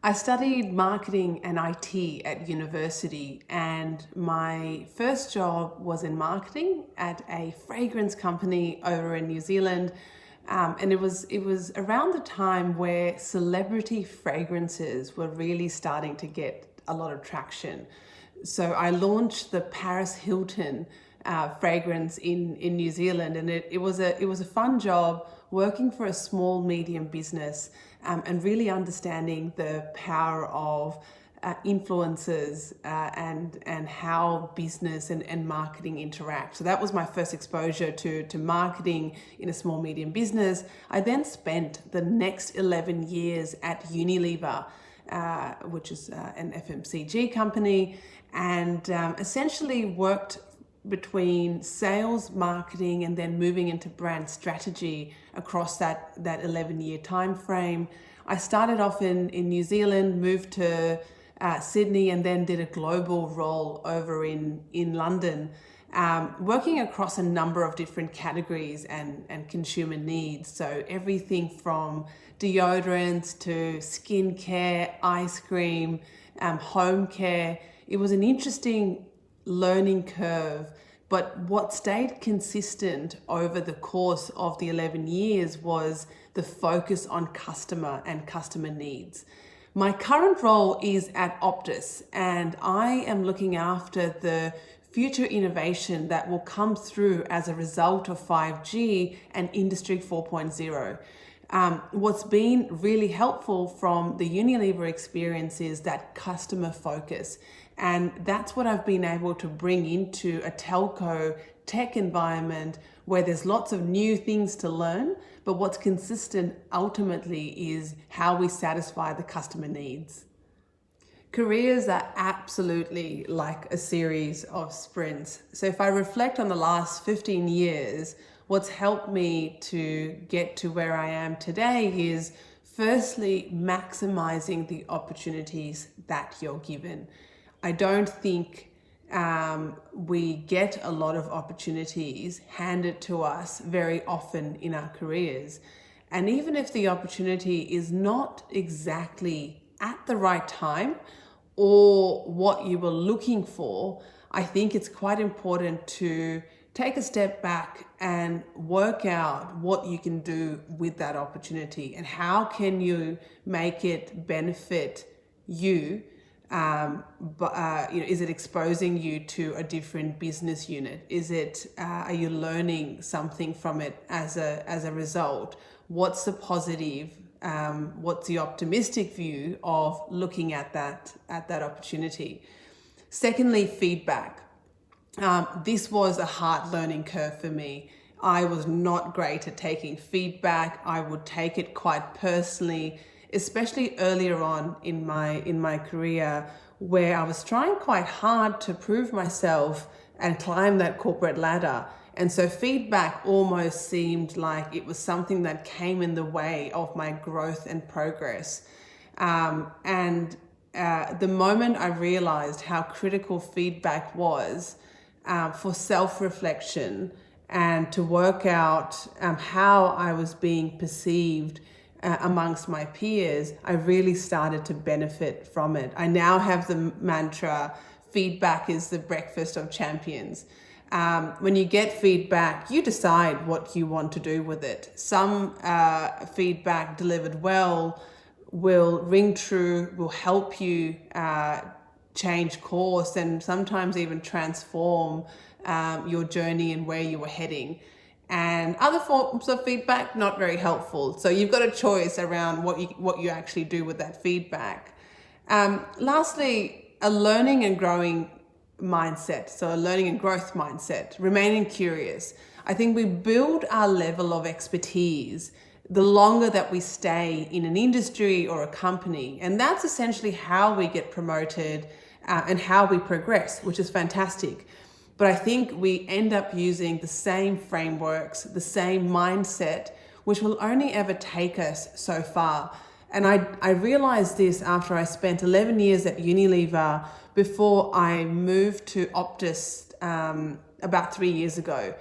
I studied marketing and IT at university, and my first job was in marketing at a fragrance company over in New Zealand. And it was around the time where celebrity fragrances were really starting to get a lot of traction. So I launched the Paris Hilton fragrance in New Zealand, and it was a fun job working for a small medium business, and really understanding the power of influencers, and how business and marketing interact. So that was my first exposure to marketing in a small medium business. I then spent the next 11 years at Unilever, which is an FMCG company, and essentially worked between sales, marketing, and then moving into brand strategy across that 11-year time frame. I started off in New Zealand, moved to Sydney, and then did a global role over in London, working across a number of different categories and consumer needs. So everything from deodorants to skincare, ice cream, home care. It was an interesting learning curve, but what stayed consistent over the course of the 11 years was the focus on customer and customer needs. My current role is at Optus, and I am looking after the future innovation that will come through as a result of 5G and Industry 4.0. What's been really helpful from the Unilever experience is that customer focus. And that's what I've been able to bring into a telco tech environment where there's lots of new things to learn, but what's consistent ultimately is how we satisfy the customer needs. Careers are absolutely like a series of sprints. So if I reflect on the last 15 years, what's helped me to get to where I am today is firstly maximizing the opportunities that you're given. I don't think we get a lot of opportunities handed to us very often in our careers. And even if the opportunity is not exactly at the right time or what you were looking for, I think it's quite important to take a step back and work out what you can do with that opportunity and how can you make it benefit you. Is it exposing you to a different business unit? Are you learning something from it as a result? What's the positive? What's the optimistic view of looking at that opportunity? Secondly, feedback. This was a hard learning curve for me. I was not great at taking feedback. I would take it quite personally, especially earlier on in my career, where I was trying quite hard to prove myself and climb that corporate ladder. And so feedback almost seemed like it was something that came in the way of my growth and progress. The moment I realized how critical feedback was for self-reflection and to work out how I was being perceived amongst my peers, I really started to benefit from it. I now have the mantra, feedback is the breakfast of champions. When you get feedback, you decide what you want to do with it. Some feedback delivered well will ring true, will help you change course, and sometimes even transform your journey and where you were heading. And other forms of feedback, not very helpful. So you've got a choice around what you actually do with that feedback. Lastly, a learning and growing mindset. So a learning and growth mindset, remaining curious. I think we build our level of expertise the longer that we stay in an industry or a company. And that's essentially how we get promoted and how we progress, which is fantastic. But I think we end up using the same frameworks, the same mindset, which will only ever take us so far. And I realized this after I spent 11 years at Unilever before I moved to Optus about 3 years ago.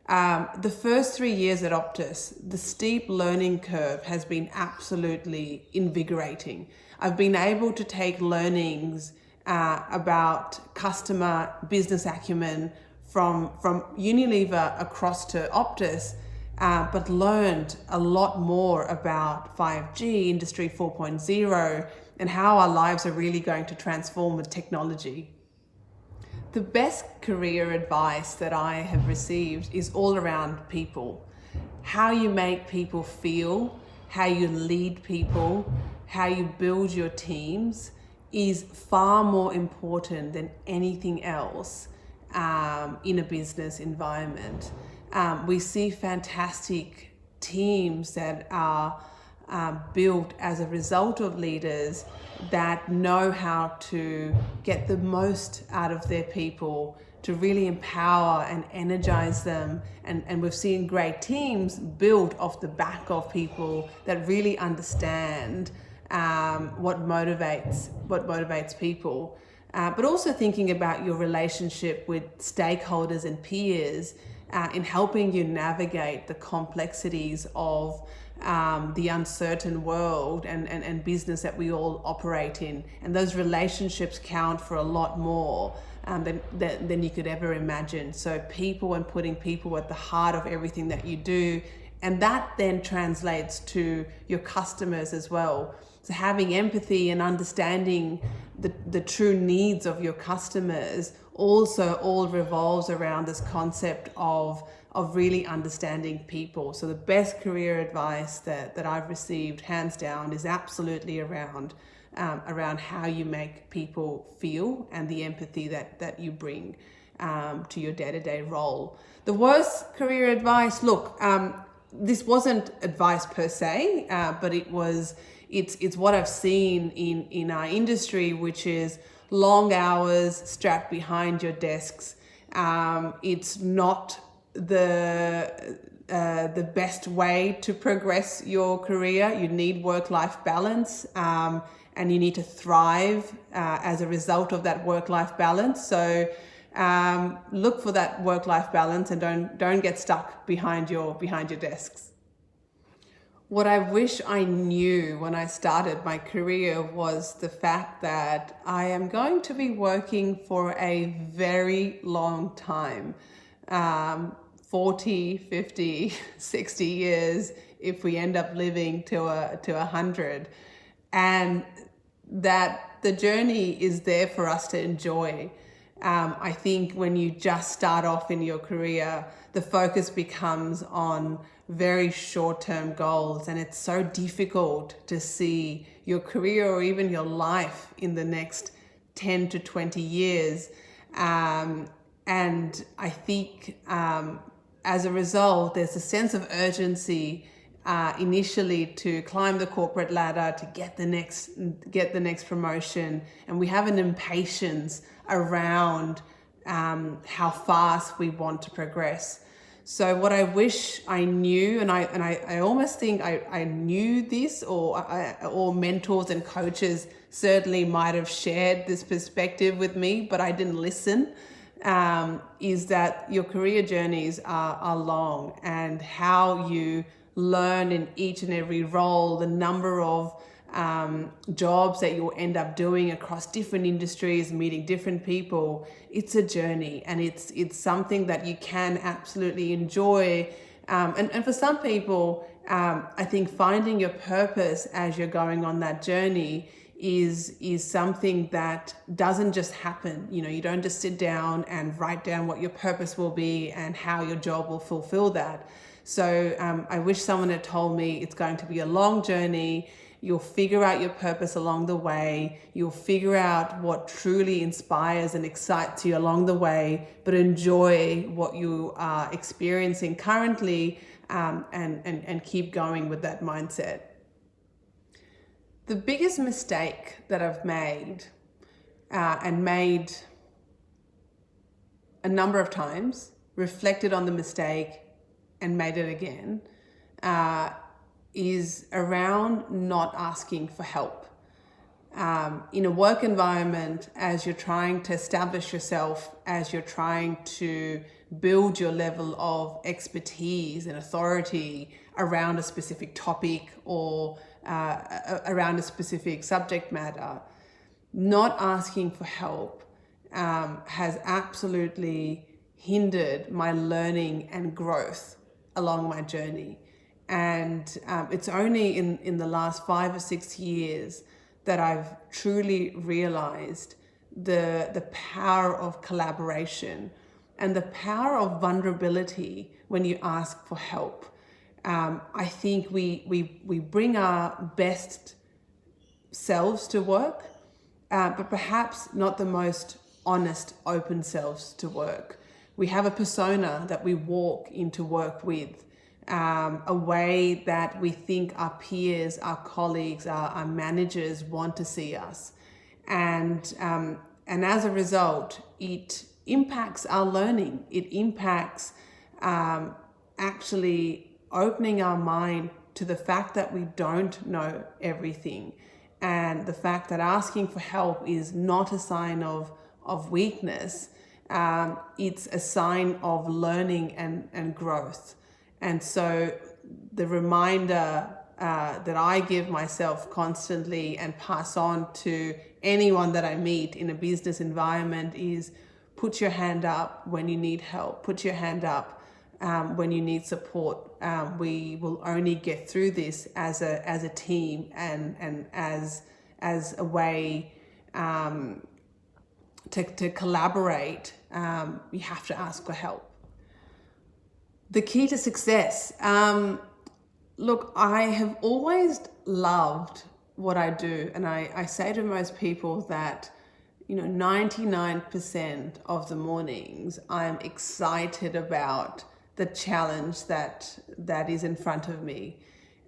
The first 3 years at Optus, the steep learning curve has been absolutely invigorating. I've been able to take learnings about customer business acumen from Unilever across to Optus, but learned a lot more about 5G, Industry 4.0, and how our lives are really going to transform with technology. The best career advice that I have received is all around people. How you make people feel, how you lead people, how you build your teams is far more important than anything else in a business environment. We see fantastic teams that are built as a result of leaders that know how to get the most out of their people, to really empower and energize them. And we've seen great teams built off the back of people that really understand what motivates people. But also thinking about your relationship with stakeholders and peers in helping you navigate the complexities of the uncertain world and business that we all operate in. And those relationships count for a lot more than you could ever imagine. So people and putting people at the heart of everything that you do. And that then translates to your customers as well. So having empathy and understanding the true needs of your customers also all revolves around this concept of really understanding people. So the best career advice that I've received, hands down, is absolutely around how you make people feel and the empathy that you bring to your day-to-day role. The worst career advice, look, this wasn't advice per se, but it's what I've seen in our industry, which is long hours strapped behind your desks. It's not the best way to progress your career. You need work-life balance, and you need to thrive as a result of that work-life balance. So look for that work-life balance and don't get stuck behind your desks. What I wish I knew when I started my career was the fact that I am going to be working for a very long time. 40, 50, 60 years if we end up living to 100. And that the journey is there for us to enjoy. I think when you just start off in your career, the focus becomes on very short-term goals, and it's so difficult to see your career or even your life in the next 10 to 20 years. And I think as a result, there's a sense of urgency initially to climb the corporate ladder, to get the next promotion, and we have an impatience around how fast we want to progress. So what I wish I knew, and I almost think I knew this, or mentors and coaches certainly might have shared this perspective with me, but I didn't listen, is that your career journeys are long, and how you learn in each and every role, the number of jobs that you'll end up doing across different industries, meeting different people. It's a journey, and it's something that you can absolutely enjoy. And for some people, I think finding your purpose as you're going on that journey is something that doesn't just happen. You don't just sit down and write down what your purpose will be and how your job will fulfill that. So I wish someone had told me it's going to be a long journey. You'll figure out your purpose along the way. You'll figure out what truly inspires and excites you along the way, but enjoy what you are experiencing currently, and keep going with that mindset. The biggest mistake that I've made, and made a number of times, reflected on the mistake and made it again, is around not asking for help. In a work environment, as you're trying to establish yourself, as you're trying to build your level of expertise and authority around a specific topic or around a specific subject matter. Not asking for help has absolutely hindered my learning and growth along my journey. And it's only in the last 5 or 6 years that I've truly realized the power of collaboration and the power of vulnerability when you ask for help. I think we bring our best selves to work, but perhaps not the most honest, open selves to work. We have a persona that we walk into work with, a way that we think our peers, our colleagues, our managers want to see us. And as a result, it impacts our learning. It impacts actually opening our mind to the fact that we don't know everything, and the fact that asking for help is not a sign of weakness. It's a sign of learning and growth. And so the reminder that I give myself constantly and pass on to anyone that I meet in a business environment is put your hand up when you need help. Put your hand up when you need support. We will only get through this as a team and as a way to collaborate. You have to ask for help. The key to success. Look, I have always loved what I do, and I say to most people that 99% of the mornings I'm excited about the challenge that is in front of me.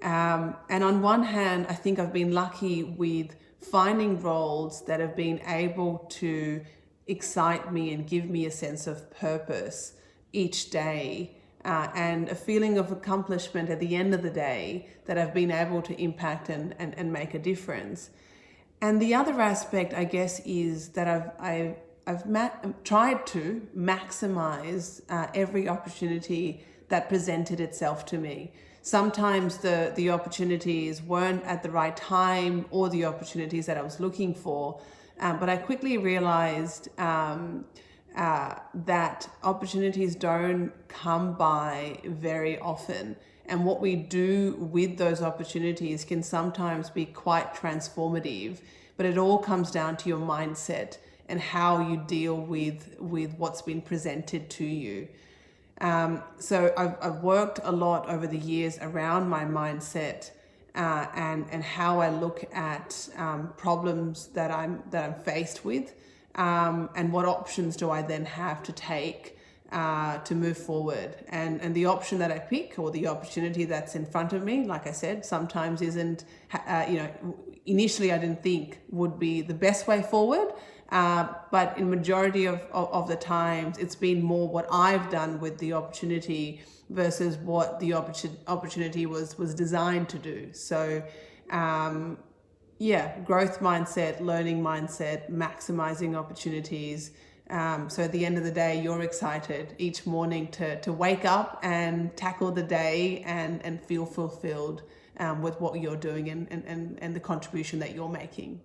And on one hand, I think I've been lucky with finding roles that have been able to excite me and give me a sense of purpose each day, and a feeling of accomplishment at the end of the day that I've been able to impact and make a difference. And the other aspect, I guess, is that I've tried to maximize every opportunity that presented itself to me. Sometimes the opportunities weren't at the right time or the opportunities that I was looking for, but I quickly realized that opportunities don't come by very often. And what we do with those opportunities can sometimes be quite transformative, but it all comes down to your mindset and how you deal with what's been presented to you. So I've worked a lot over the years around my mindset and how I look at problems that I'm faced with, and what options do I then have to take to move forward. And the option that I pick, or the opportunity that's in front of me, like I said, sometimes isn't, initially I didn't think would be the best way forward. But in majority of the times, it's been more what I've done with the opportunity versus what the opportunity was designed to do. So, growth mindset, learning mindset, maximizing opportunities. So at the end of the day, you're excited each morning to wake up and tackle the day and feel fulfilled with what you're doing and the contribution that you're making.